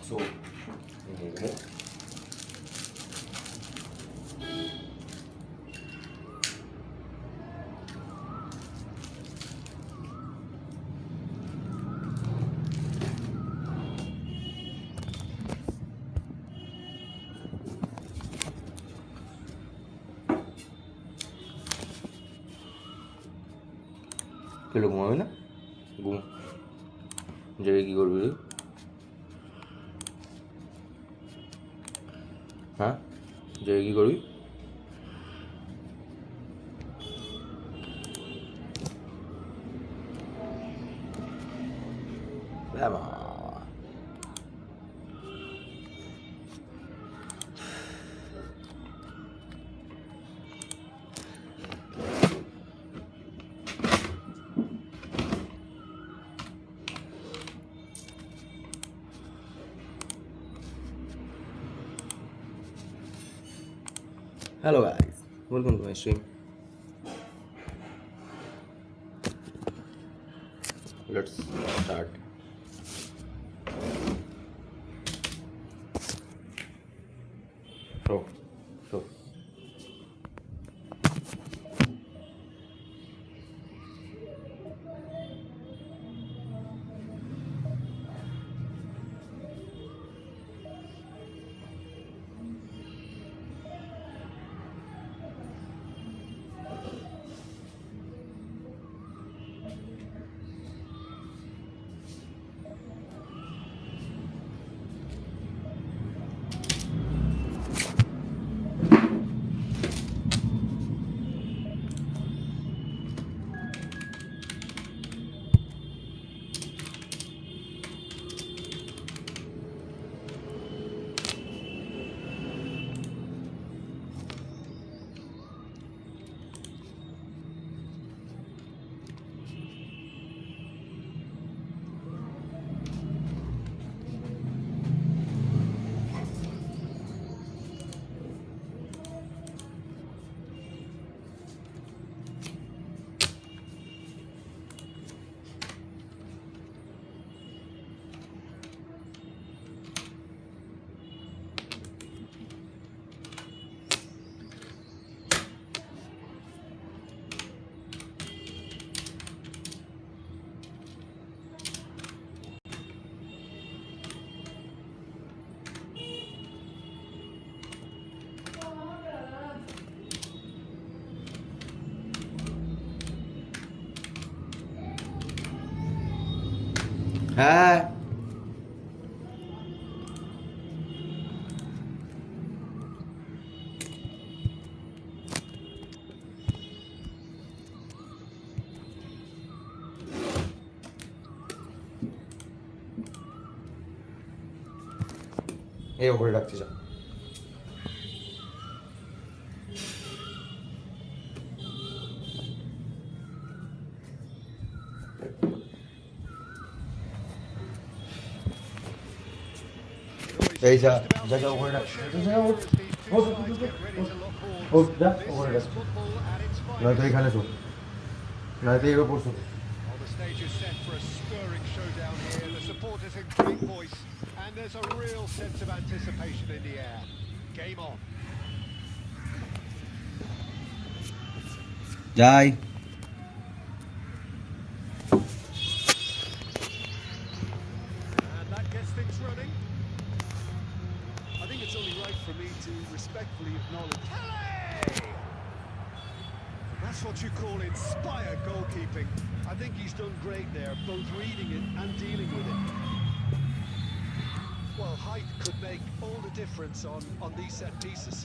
So, কেলো ঘুমাবি না? ঘুম জেগে কী করবি তুই? হ্যাঁ, জেগে কী করবি? বাবা Hello guys, welcome to my stream. Let's start. So. হ্যাঁ এই ওপরে রাখতে যা। এই যা যা যা ওপরে রাখ, যা ওপরে রাখ, নয়তো এখানে শো, নয়তো এর ওপর show. Stage is set for a stirring showdown here. The supporters in great voice, and there's a real sense of anticipation in the air. Game on. যাই And that gets things running. I think it's only right for me to respectfully acknowledge. That's what you call inspired goalkeeping. I think he's done great there, both reading it and dealing with it. Well, height could make all the difference on these set pieces.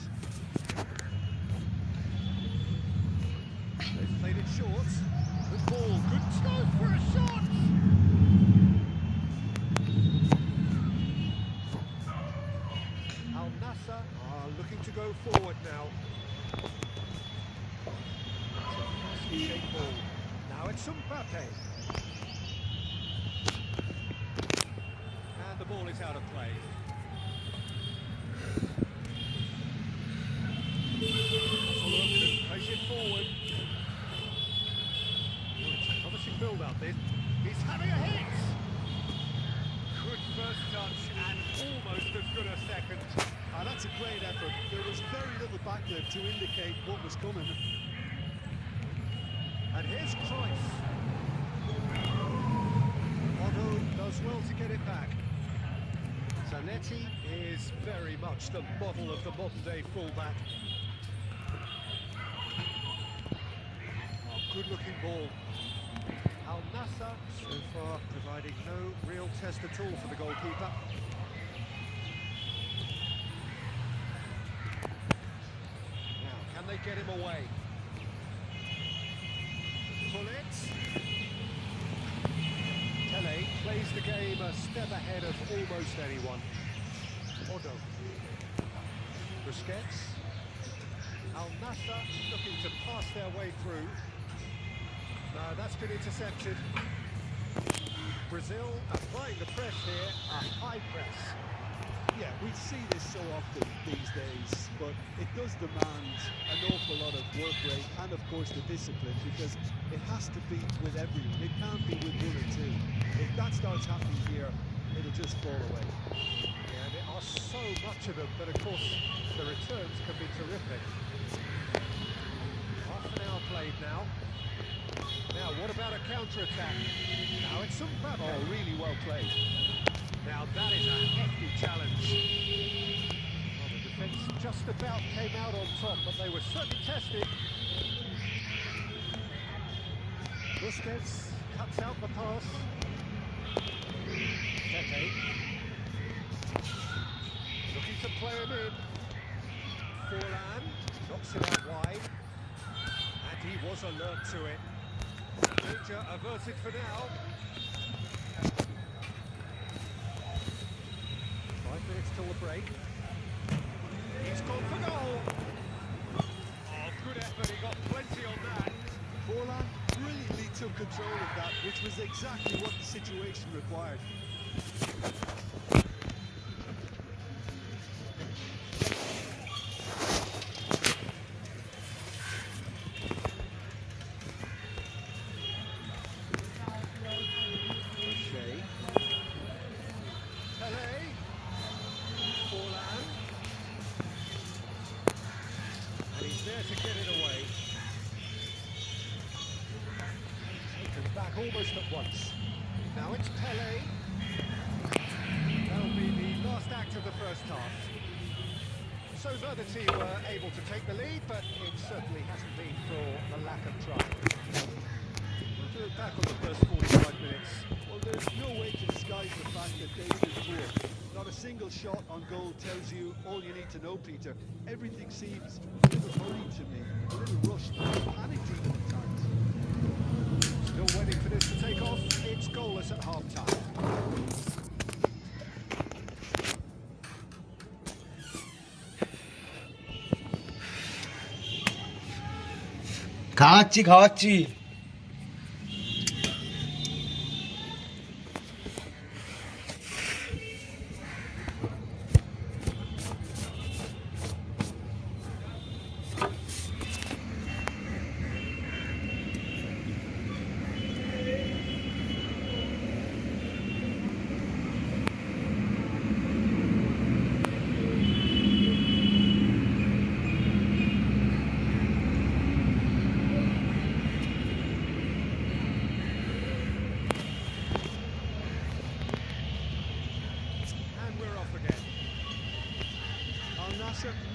They've played it short. Good ball, good scope for a shot! Al Nassr are looking to go forward now. Shake ball. Now it's Mbappe. And the ball is out of play. Follow up and place it forward. Well, it's a promising build up this. He's having a hit! Good first touch and all as good a second. That's a great effort. There was very little back there to indicate what was coming. And here's Cruyff. Otto does well to get it back. Zanetti is very much the model of the modern-day fullback. Oh, good-looking ball. Al Nassr so far providing no real test at all for the goalkeeper. Now, can they get him away? Pull it. Tele plays the game a step ahead of almost anyone. Odo. Busquets. Al Nassr looking to pass their way through. No, that's been intercepted. Brazil applying the press here, a high press. Yeah, we see this so often these days, but it does demand an awful lot of work rate and, of course, the discipline, because it has to be with everyone. It can't be with one or two. If that starts happening here, it'll just fall away. Yeah, there are so much of them, but of course the returns can be terrific. Half an hour played now. Now, what about a counter-attack? Now it's some Mbappe. Oh, really well played. Now that is a hefty challenge. Well, the defence just about came out on top, but they were certainly tested. Busquets cuts out the pass. Tete. Looking to play him in. Forlan knocks it out wide. And he was alert to it. Danger averted for now. 5 minutes till the break. He's gone for goal. Oh, good effort. He got plenty on that. Forlan brilliantly took control of that, which was exactly what the situation required. To get it away. Taken back almost at once. Now it's Pele. That'll be the last act of the first half. So neither team were able to take the lead, but it certainly hasn't been for the lack of trying. We'll do it back on the first 45 minutes. Well, there's no way to disguise the fact that they've been poor. Not a single shot on goal tells you all you need to know, Peter. Everything seems a little hurried to me, a little rushed, panicked even at times. Still waiting for this to take off. It's goalless at half-time. খাওয়াচ্ছি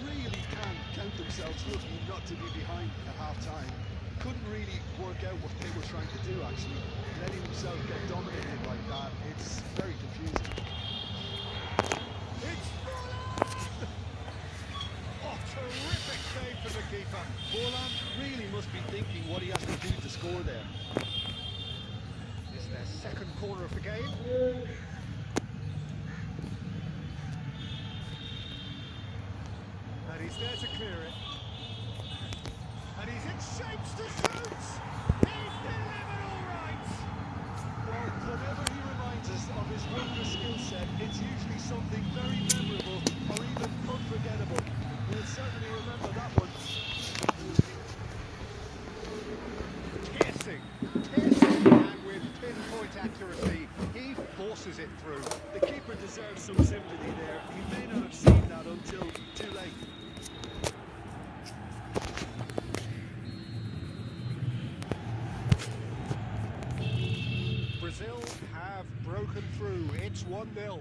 Really can count themselves lucky not to be behind at half-time. Couldn't really work out what they were trying to do, actually. Letting themselves get dominated like that, it's very confusing. It's Forlan! Oh, terrific save from the keeper. Forlan really must be thinking what he has to do to score there. It's their second corner of the game. And he's there to clear it. And he's in shapes to shoot! He's delivered all right! Well, whenever he reminds us of his wondrous skill set, it's usually something very memorable or even unforgettable. We'll certainly remember that one. Piercing, and with pinpoint accuracy, he forces it through. The keeper deserves some sympathy there. He may not have seen that until too late. Brazil have broken through. It's 1-0.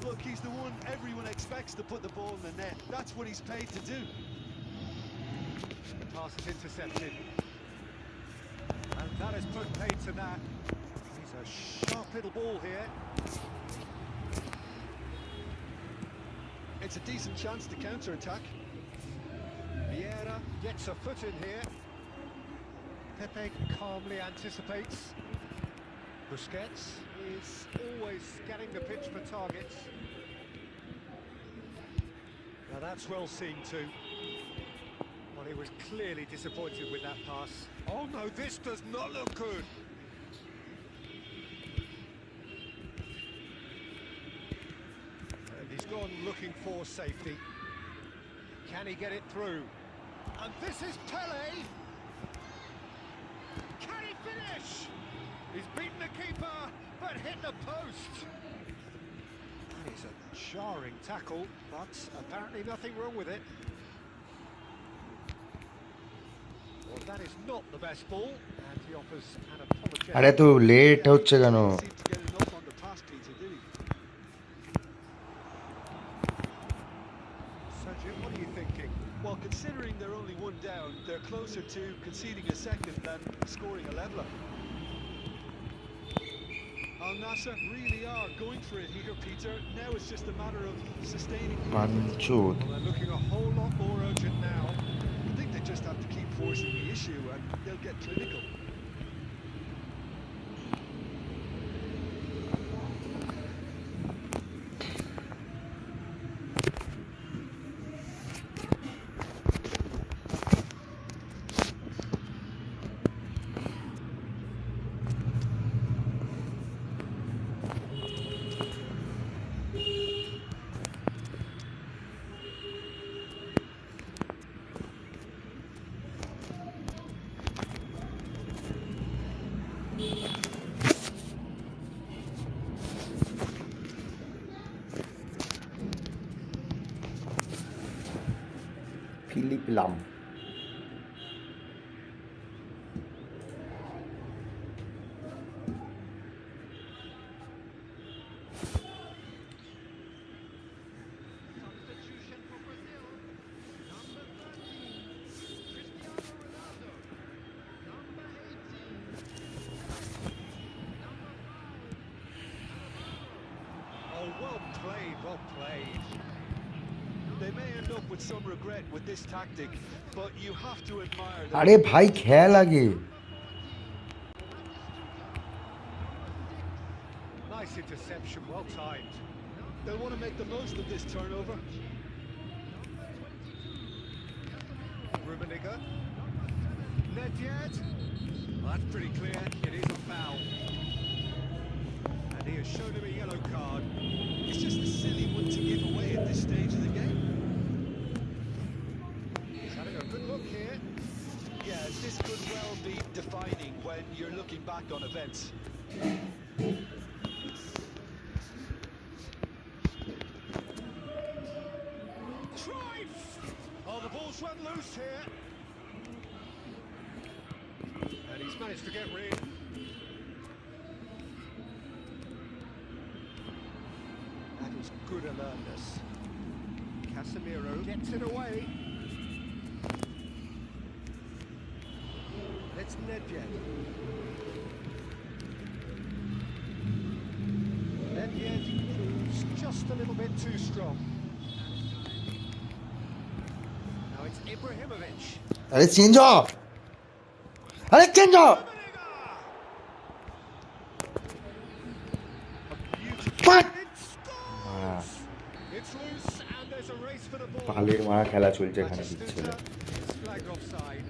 Look, he's the one everyone expects to put the ball in the net. That's what he's paid to do. Pass is intercepted. And that has put paid to that. He's a sharp little ball here. It's a decent chance to counter-attack. Vieira gets a foot in here. Pepe calmly anticipates. Busquets is always scanning the pitch for targets. Now that's well seen too. Well, he was clearly disappointed with that pass. Oh no, this does not look good. And he's gone looking for safety. Can he get it through? And this is Pele. Can he finish? He's beaten the keeper, but hit the post. That is a jarring tackle, but apparently nothing wrong with it. Well, that is not the best ball, and he offers an apology. আরে তুই late হচ্ছে কেন? Didn't seem to get enough on the pass, Peter, did he? Sergio, what are you thinking? Well, considering they're only one down, they're closer to conceding a second than scoring a leveller. Al Nassr really are going for it here, Peter. Now it's just a matter of sustaining. মানচুদ। Well, they're looking a whole lot more urgent now. I think they just have to keep forcing the issue and they'll get clinical. Philipp Lahm. Substitution for Brazil. Number 13, Cristiano Ronaldo. Number 18, number 5. Oh, well played, well played. They may end up with some regret with this tactic, but you have to admire that. আরে ভাই খেয়াল আগে। Nice interception, well timed. They'll want to make the most of this turnover. Rummenigge. Nedved. Well, that's pretty clear. It is a foul. And he has shown him a yellow card. It's just a silly one to give away at this stage of the game. He's having a good look here. Yeah, this could well be defining when you're looking back on events. Drive! Oh, the ball's run loose here. And he's managed to get rid. That was good alertness. Casemiro gets it away. It's Nedved. Nedved proves just a little bit too strong. Now it's Ibrahimovic. আরে change of. আরে change of. What? It's loose and there's a race for the ball. পালের মারা খেলা চলছে এখানে Batistuta দিচ্ছিল। is flagged offside.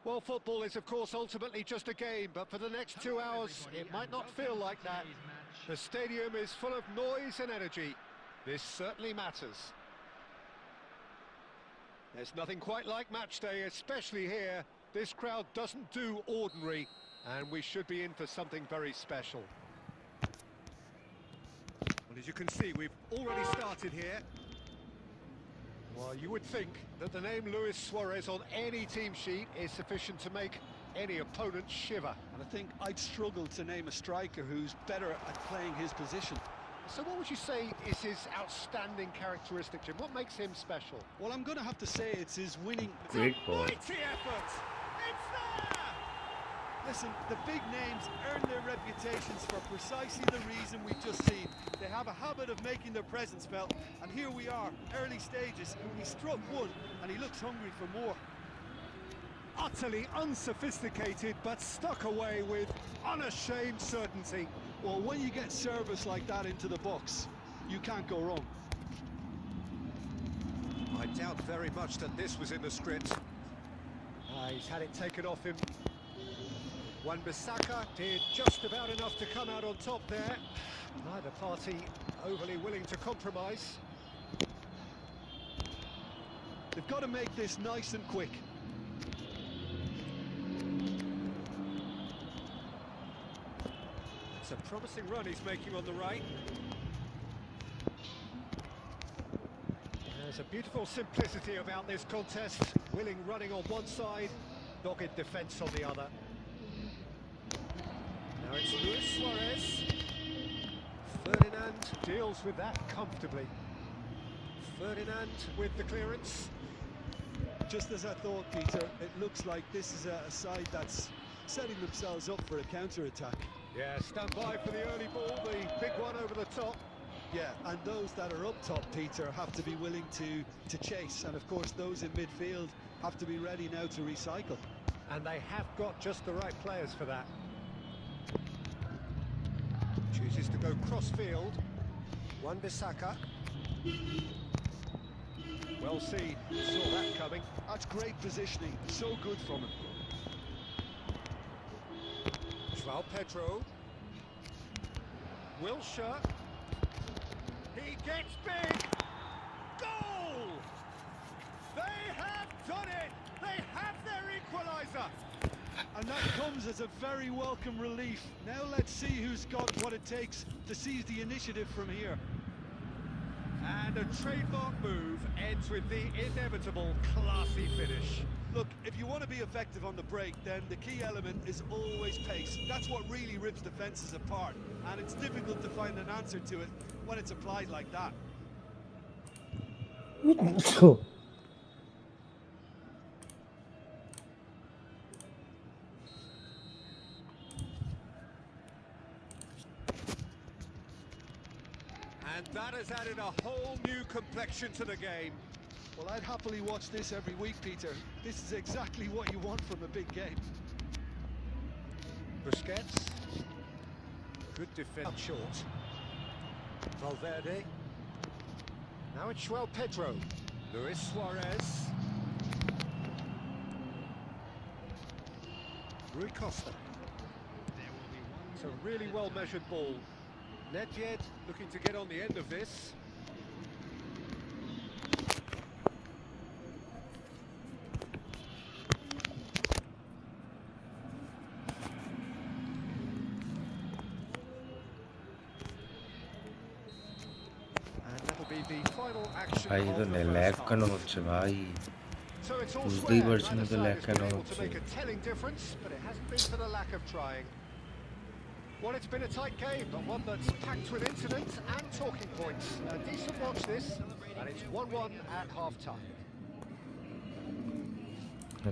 Well, football is, of course, ultimately just a game, but for the next 2 hours, it might not feel like that. The stadium is full of noise and energy. This certainly matters. There's nothing quite like match day, especially here. This crowd doesn't do ordinary, and we should be in for something very special. Well, as you can see, we've already started here. Well, you would think that the name Luis Suarez on any team sheet is sufficient to make any opponent shiver. And I think I'd struggle to name a striker who's better at playing his position. So what would you say is his outstanding characteristic, Jim? What makes him special? Well, I'm going to have to say it's his winning... Great ball. Mighty effort! It's there! Listen, the big names earn their reputations for precisely the reason we've just seen. They have a habit of making their presence felt, and here we are, early stages. He struck one, and he looks hungry for more. Utterly unsophisticated, but stuck away with unashamed certainty. Well, when you get service like that into the box, you can't go wrong. I doubt very much that this was in the script. He's had it taken off him. Wan-Bissaka did just about enough to come out on top there. Neither party overly willing to compromise. They've got to make this nice and quick. It's a promising run he's making on the right. There's a beautiful simplicity about this contest. Willing running on one side, dogged defence on the other. Now it's Luis Suarez. Ferdinand deals with that comfortably. Ferdinand with the clearance. Just as I thought, Peter, it looks like this is a side that's setting themselves up for a counter-attack. Yeah, stand by for the early ball, the big one over the top. Yeah, and those that are up top, Peter, have to be willing to chase. And of course, those in midfield have to be ready now to recycle. And they have got just the right players for that. Chooses to go cross-field. Wan-Bissaka. Well seen, saw that coming. That's great positioning, so good from him. João Pedro. Wilshere. He gets big. Goal! They have done it! They have their equaliser! And that comes as a very welcome relief. Now let's see who's got what it takes to seize the initiative from here. And a trademark move ends with the inevitable classy finish. Look, if you want to be effective on the break, then the key element is always pace. That's what really rips defences apart, and it's difficult to find an answer to it when it's applied like that. And that has added a whole new complexion to the game. Well, I'd happily watch this every week, Peter. This is exactly what you want from a big game. Busquets. Good defense short. Valverde. Now it's João Pedro. Luis Suarez. Rui Costa. It's a really well-measured ball. Nedved looking to get on the end of this. ভাই তো lag কেন হচ্ছে ভাই বুঝতেই পারছি না তো lag কেন হচ্ছে Well, it's been a tight game, but one that's packed with incidents and talking points. A decent watch this, and it's 1-1 at half-time.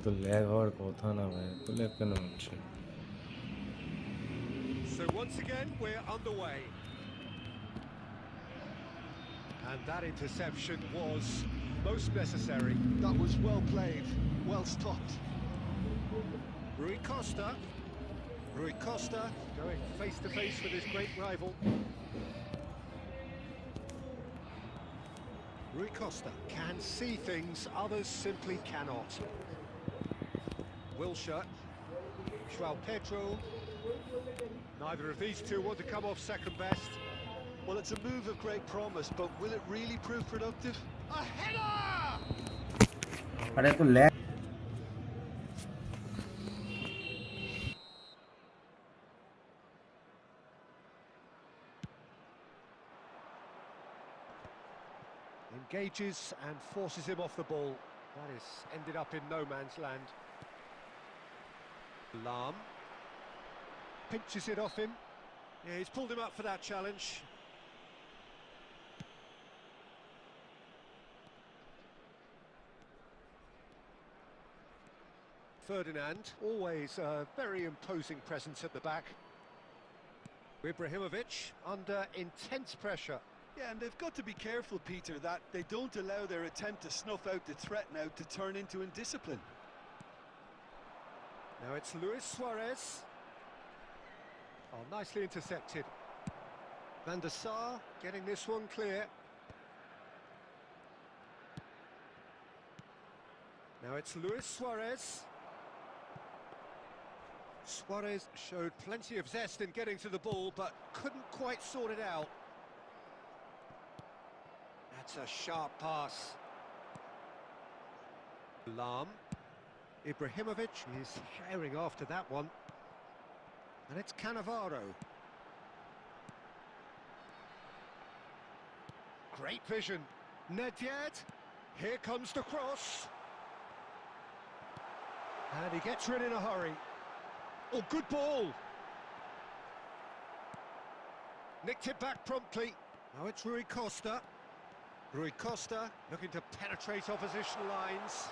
তো ল্যাগ হওয়ার কথা না ভাই তো ল্যাগ কেন হচ্ছে So once again, we're underway. And that interception was most necessary. That was well played, well stopped. Rui Costa. Rui Costa going face-to-face with his great rival. Rui Costa can see things others simply cannot. Wilshere, João Pedro. Neither of these two want to come off second best. Well, it's a move of great promise, but will it really prove productive? A header! अरे तो lag Engages and forces him off the ball. That has ended up in no man's land. Lahm pinches it off him. Yeah, he's pulled him up for that challenge. Ferdinand, always a very imposing presence at the back. Ibrahimovic under intense pressure. Yeah, and they've got to be careful, Peter, that they don't allow their attempt to snuff out the threat now to turn into indiscipline. Now it's Luis Suarez. Oh, nicely intercepted. Van der Sar getting this one clear. Now it's Luis Suarez. Suarez showed plenty of zest in getting to the ball, but couldn't quite sort it out. That's a sharp pass. Lahm. Ibrahimovic is herring after that one. And it's Cannavaro. Great vision. Nedved. Here comes the cross. And he gets rid in a hurry. Oh, good ball. Nicked it back promptly. Now it's Rui Costa. Rui Costa looking to penetrate opposition lines.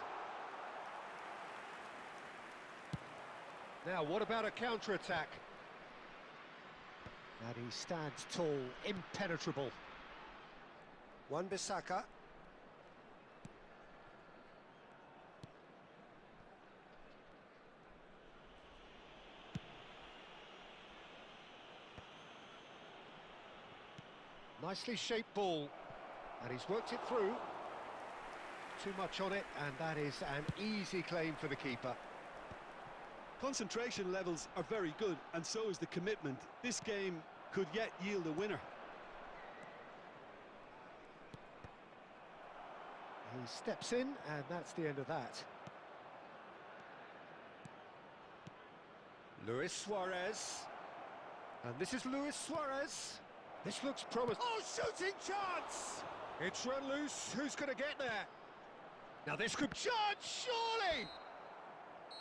Now, what about a counter-attack? And he stands tall, impenetrable. Wan-Bissaka. Nicely shaped ball. And he's worked it through. Too much on it, and that is an easy claim for the keeper. Concentration levels are very good, and so is the commitment. This game could yet yield a winner. He steps in, and that's the end of that. Luis Suarez. And this is Luis Suarez. This looks promising. Oh, shooting chance! It's run loose. Who's going to get there? Now this could charge, surely!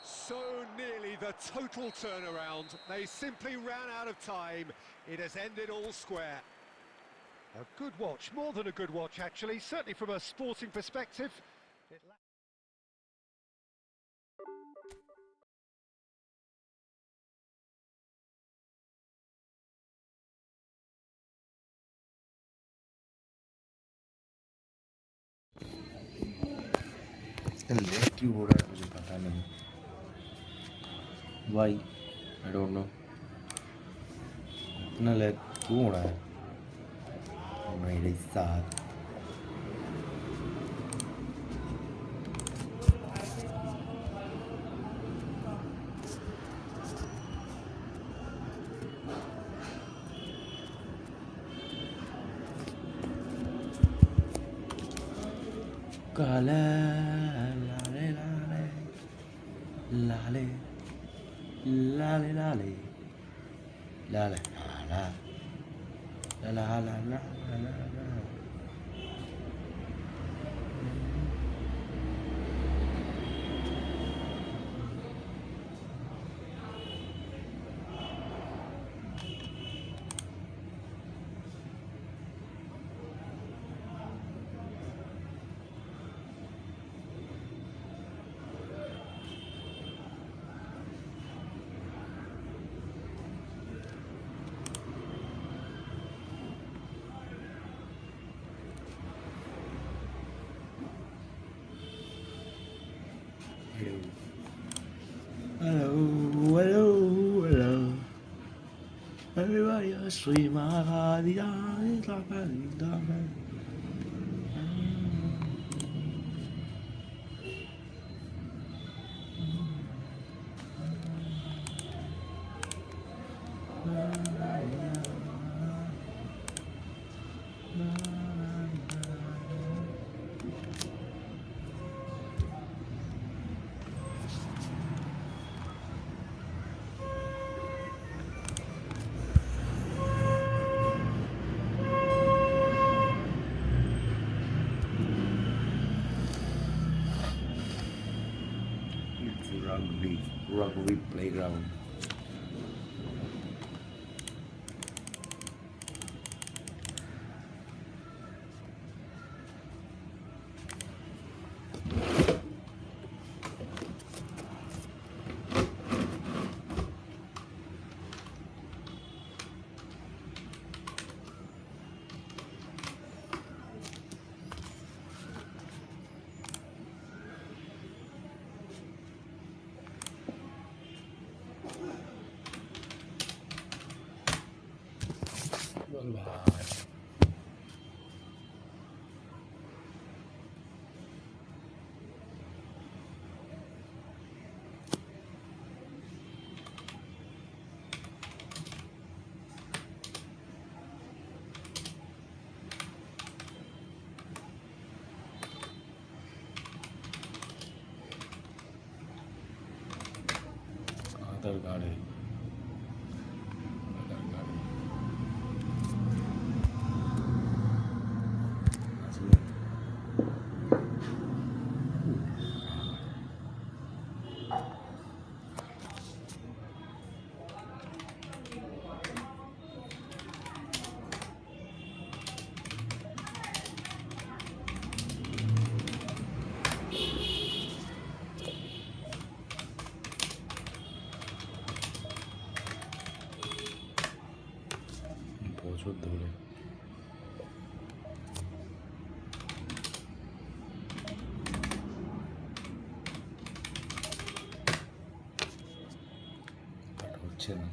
So nearly the total turnaround. They simply ran out of time. It has ended all square. A good watch, more than a good watch actually, certainly from a sporting perspective. Lag क्यों हो रहा है मुझे पता नहीं Y I don't know इतना lag क्यों हो रहा है मेरे साथ काला लाले लाले लाले लाले लाले लाले ला ला ला ला ला ला Hello, hello, hello. Everybody else swim Takový playground. आधार कार्ड है आधार कार्ड बहुत दूर है হচ্ছে না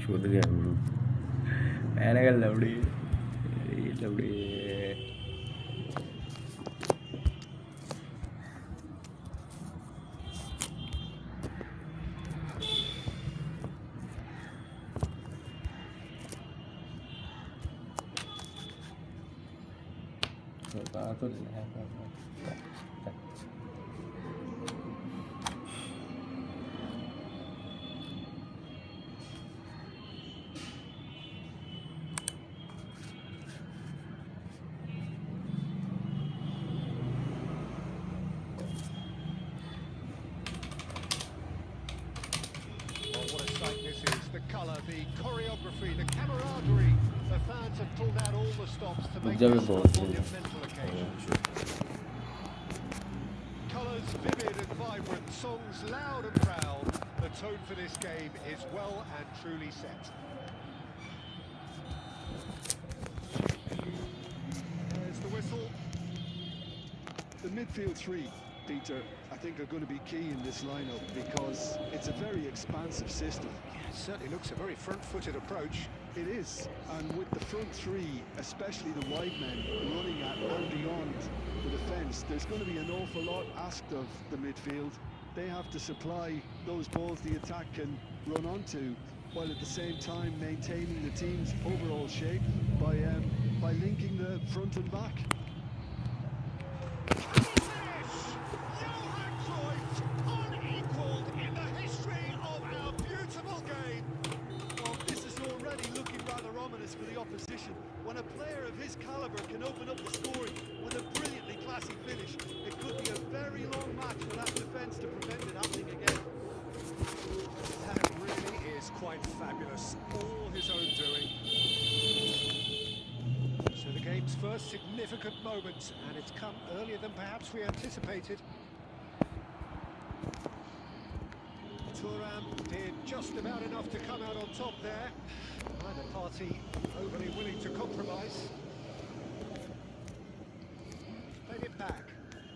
छूट गया मैंने कहा लवड़ी लवड़ी तो The colour, the choreography, the camaraderie. The fans have pulled out all the stops to make this a monumental occasion. Colours vivid and vibrant, songs loud and proud. The tone for this game is well and truly set. There's the whistle. The midfield three, Peter, I think are going to be key in this lineup because it's a very expansive system. It certainly looks a very front-footed approach. It is, and with the front three, especially the wide men, running at and beyond the defence, there's going to be an awful lot asked of the midfield. They have to supply those balls the attack can run onto, while at the same time maintaining the team's overall shape by linking the front and back. Johan Cruyff, unequalled in the history of our beautiful game. Well, this is already looking rather ominous for the opposition. When a player of his calibre can open up the scoring with a brilliantly classy finish, it could be a very long match for that defence to prevent it happening again. That really is quite fabulous. All his own doing. So the game's first significant moment, and it's come earlier than perhaps we anticipated. It's Thuram did just about enough to come out on top there. Neither party overly willing to compromise. Played it back.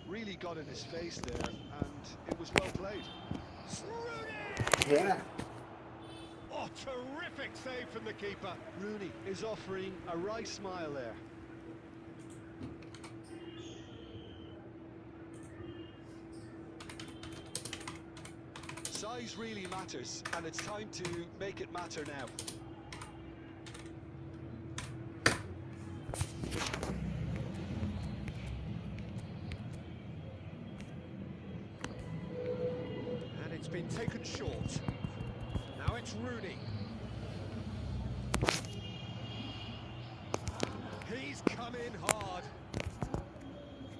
Really got in his face there, and it was well played. Rooney! Oh, terrific save from the keeper. Rooney is offering a right smile there. Size really matters, and it's time to make it matter now. And it's been taken short. Now it's Rooney. He's come in hard.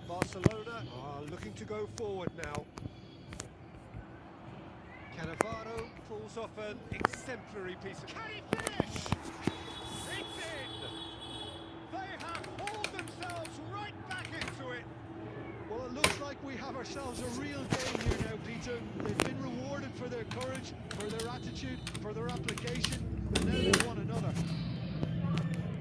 Barcelona are looking to go forward now. Cannavaro pulls off an exemplary piece of... Can he finish? It's in! They have hauled themselves right back into it. Well, it looks like we have ourselves a real game here now, Peter. They've been rewarded for their courage, for their attitude, for their application, and now they want another.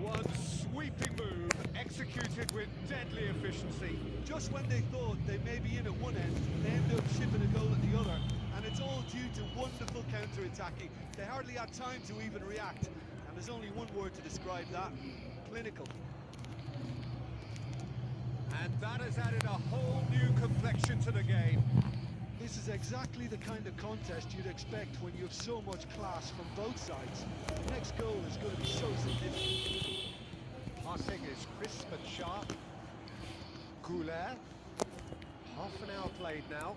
One sweeping move, executed with deadly efficiency. Just when they thought they may be in at one end, they end up shipping a goal at the other. And it's all due to wonderful counter-attacking. They hardly had time to even react. And there's only one word to describe that: clinical. And that has added a whole new complexion to the game. This is exactly the kind of contest you'd expect when you have so much class from both sides. The next goal is going to be so significant. Passing is crisp and sharp. Goulet. Half an hour played now.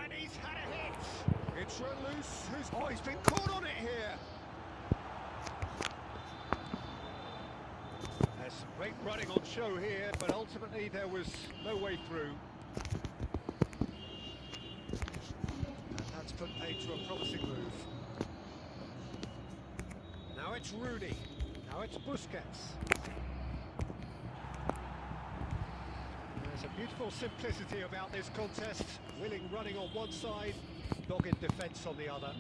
And he's had a hit. It's run loose. Oh, he's been caught on it here. There's some great running on show here, but ultimately there was no way through. And that's put paid to a promising move. Now it's Rooney. Now it's Busquets. There's a beautiful simplicity about this contest. Willing running on one side, dogged defence on the other.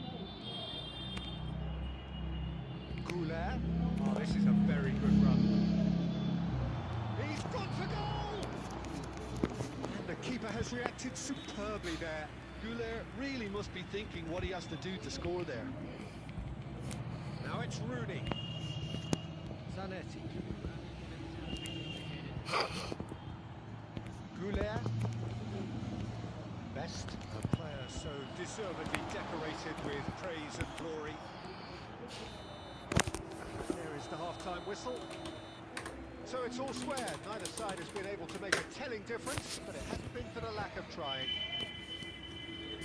Goulet. Oh, this is a very good run. He's gone for goal! And the keeper has reacted superbly there. Goulet really must be thinking what he has to do to score there. Now it's Rooney. Zanetti. Goulet. Best, a player so deservedly decorated with praise and glory. There is the half-time whistle. So it's all square. Neither side has been able to make a telling difference, but it hasn't been for the lack of trying.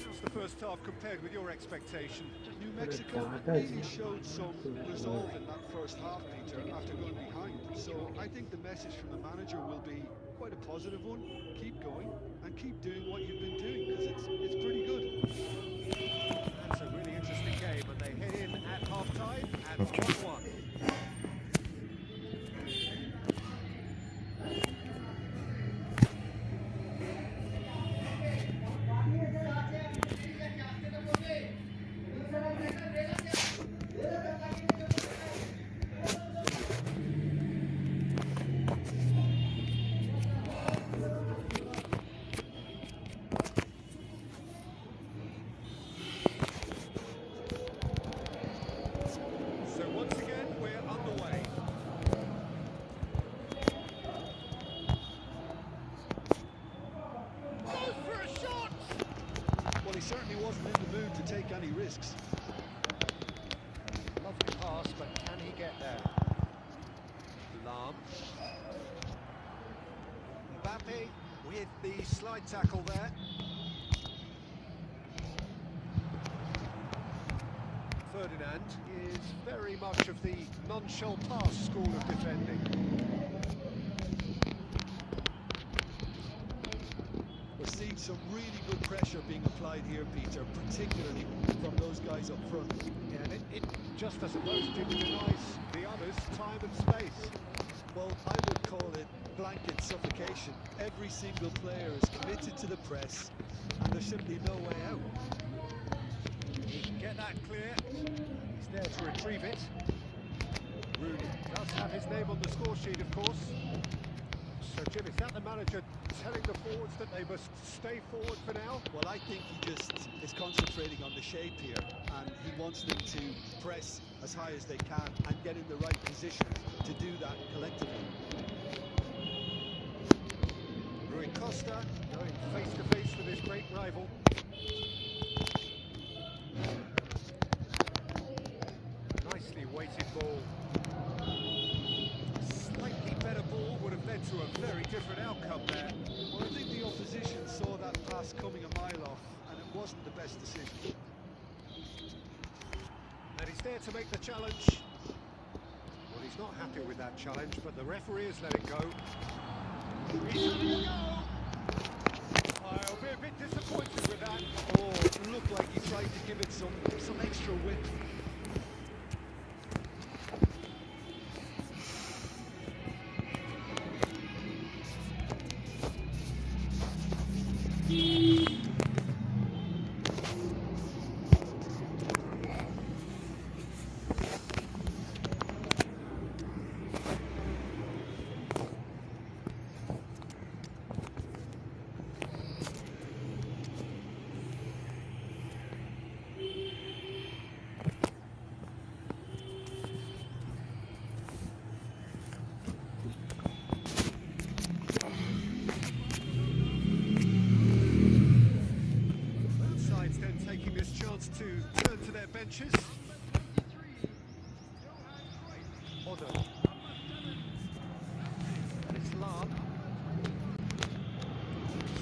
How's the first half compared with your expectation? New Mexico really showed some resolve in that first half, Peter, after going behind. So I think the message from the manager will be quite a positive one. Keep going and keep doing what you've been doing, because it's pretty good. That's a really interesting game, and they head in at half-time at 1-1. Certainly wasn't in the mood to take any risks. Lovely pass, but can he get there? Lahm. Mbappe with the slide tackle there. Ferdinand is very much of the non-shall pass school of defending. We're seeing some really good pressure being applied here, Peter, particularly from those guys up front. Yeah, and it just, I suppose, denies the others time and space. Well, I would call it blank blanket suffocation. Every single player is committed to the press, and there's simply no way out. He can get that clear. He's there to retrieve it. Rooney does have his name on the score sheet, of course. So, Jim, is that the manager telling the forwards that they must stay forward for now? Well, I think he just is concentrating on the shape here, and he wants them to press as high as they can and get in the right position to do that collectively. Rui Costa going face to face with his great rival. Nicely weighted ball. Slightly better ball would have led to a very different outcome there. Well, I think the opposition saw that pass coming a mile off, and it wasn't the best decision. And he's there to make the challenge. Well, he's not happy with that challenge, but the referee has let it go. He's having a go! I'll be a bit disappointed with that. Oh, it looked like he tried to give it some extra width. Both sides then taking this chance to turn to their benches. Odo. And it's Lam.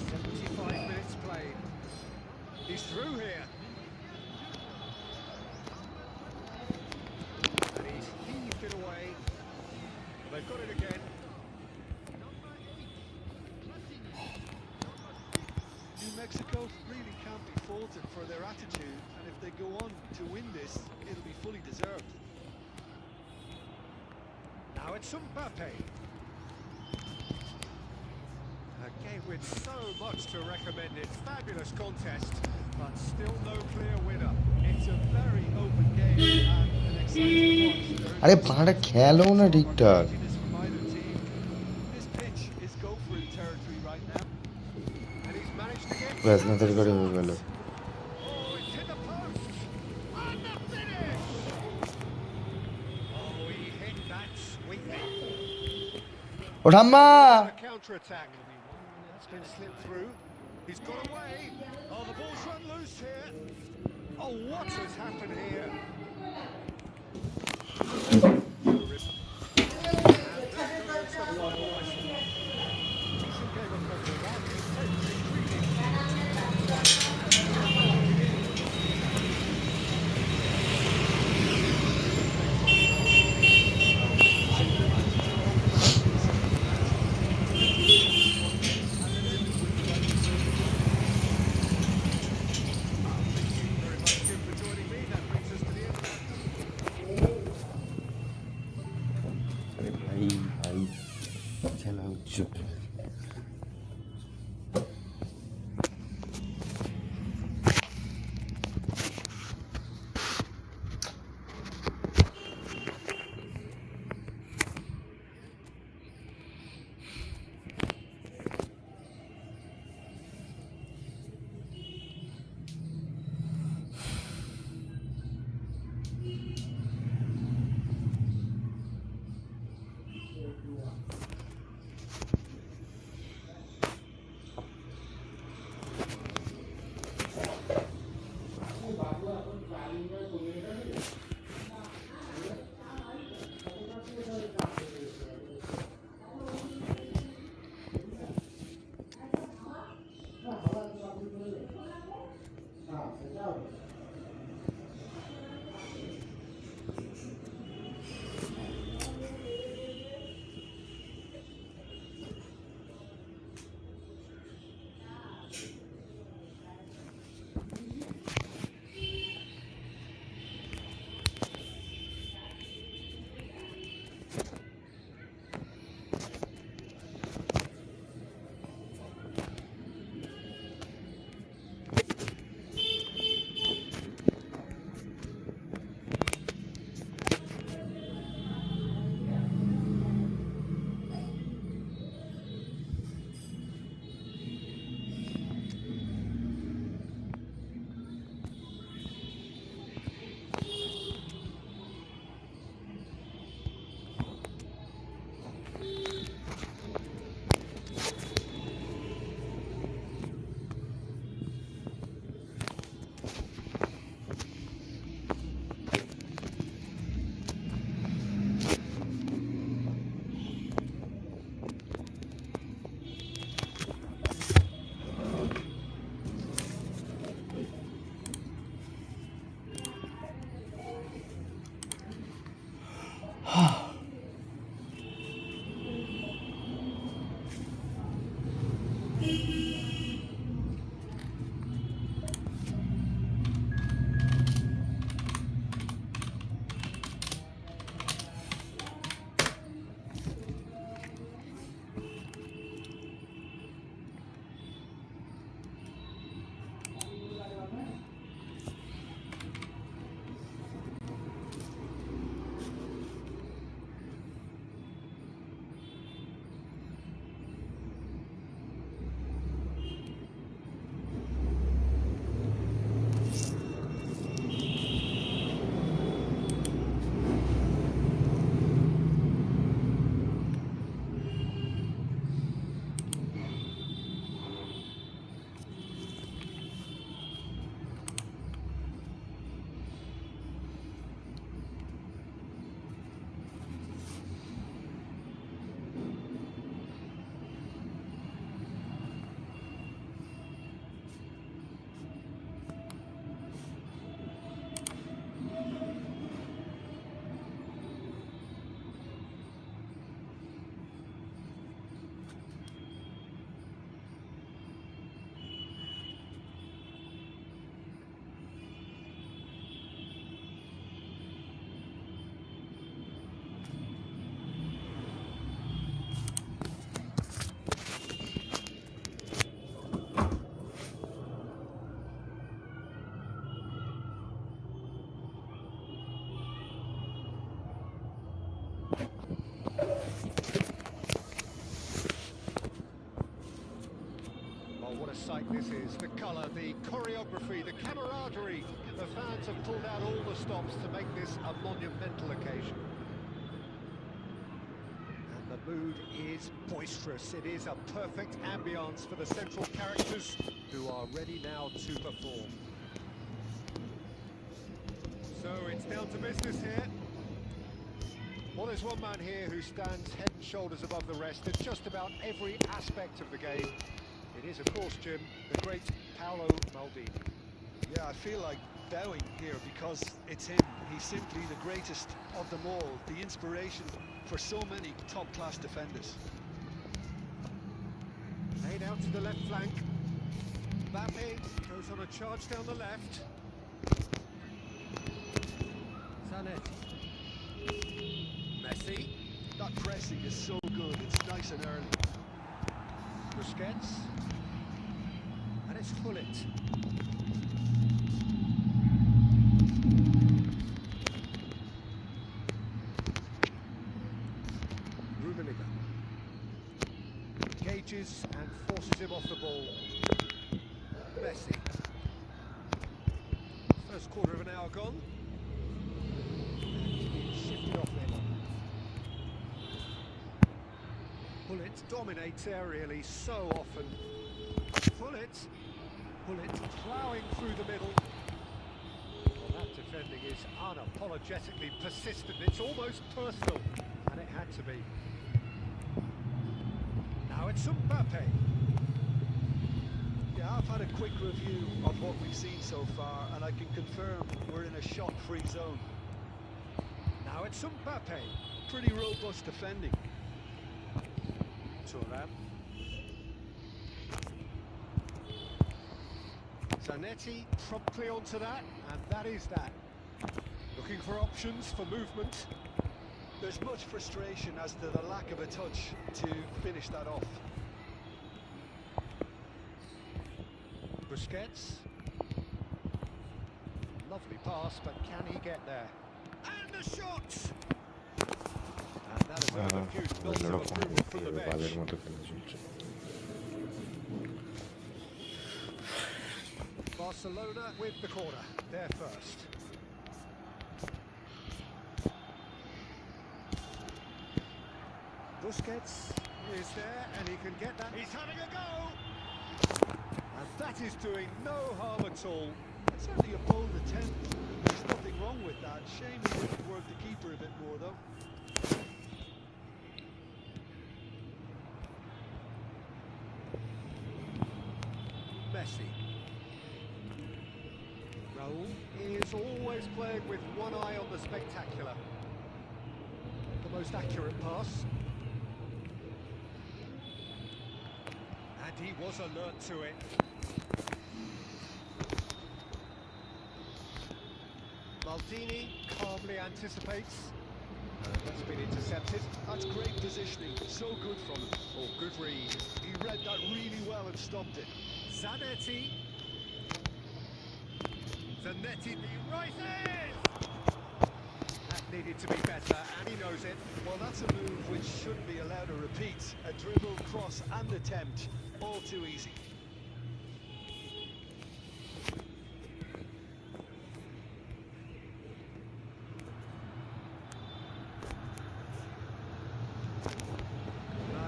75 minutes played. He's through here. And he's heaved it away. They've got it again. New Mexico really can't be faulted for their attitude, and if they go on to win this, it'll be fully deserved. Now it's Mbappe. A game with so much to recommend it. Fabulous contest, but still no clear winner. It's a very open game and an exciting watch. আরে পাড়া খেলো না ঠিকঠাক This from either team. This pitch is go-for-it territory right now. And he's managed to get... ব্যাস না তার করে হয়ে গেল Oh, it's hit the post! And the finish! Oh, he hit that sweetly. ও ঠাম্মা A counter-attack. That's been slipped through. He's got away. Oh, the ball's run loose here. Oh, what has happened here? And there goes the final whistle. Decent game of football, that. Intensely intriguing. Very much, Jim, for joining me. That brings us to the end. আরে ভাই ভাই খেলা হচ্ছে colour, the choreography, the camaraderie. The fans have pulled out all the stops to make this a monumental occasion. And the mood is boisterous. It is a perfect ambience for the central characters who are ready now to perform. So it's down to business here. Well, there's one man here who stands head and shoulders above the rest in just about every aspect of the game. It is, of course, Jim, the great Paolo Maldini. Yeah, I feel like bowing here because it's him. He's simply the greatest of them all, the inspiration for so many top-class defenders. Laid out to the left flank. Mbappe goes on a charge down the left. Zanetti. Messi. That pressing is so good, it's nice and early. Busquets. And it's Gullit. Rummenigge. Engages and forces him off the ball. Messi. First quarter of an hour gone. And he's shifted off then. Gullit dominates aerially so often. Gullit ploughing through the middle. Well, that defending is unapologetically persistent. It's almost personal, and it had to be. Now it's Mbappe. Yeah, I've had a quick review of what we've seen so far, and I can confirm we're in a shot-free zone. Now it's Mbappe. Pretty robust defending. Thuram. Zanetti promptly onto that, and that is that. Looking for options for movement. There's much frustration as to the lack of a touch to finish that off. Busquets. Lovely pass, but can he get there? And the shot! And that is one of the few nods of approval from the bench. মতো খেলা চলছে Barcelona with the corner, there first. Busquets is there, and he can get that. He's having a go! And that is doing no harm at all. It's certainly a bold attempt. There's nothing wrong with that. Shame he didn't work the keeper a bit more, though. Messi. Raul is always playing with one eye on the spectacular. The most accurate pass. And he was alert to it. Maldini calmly anticipates. That's been intercepted. That's great positioning. So good from him. Oh, good read. He read that really well and stopped it. Zanetti. Zanetti rises! That needed to be better, and he knows it. Well, that's a move which shouldn't be allowed to repeat. A dribble, cross and attempt. All too easy.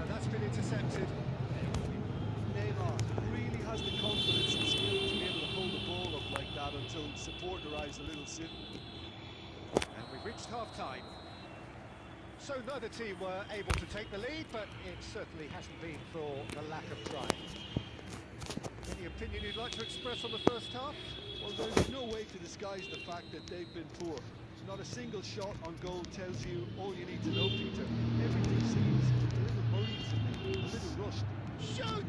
That's been intercepted. Neymar really has the confidence and skill to be able to hold the ball up like that until support arrives a little soon. And we've reached half-time. So neither team were able to take the lead, but it certainly hasn't been for the lack of trying. Any opinion you'd like to express on the first half? Well, there's no way to disguise the fact that they've been poor. Not a single shot on goal tells you all you need to know, Peter. Everything seems a little muddy to me, a little rushed. Shoot!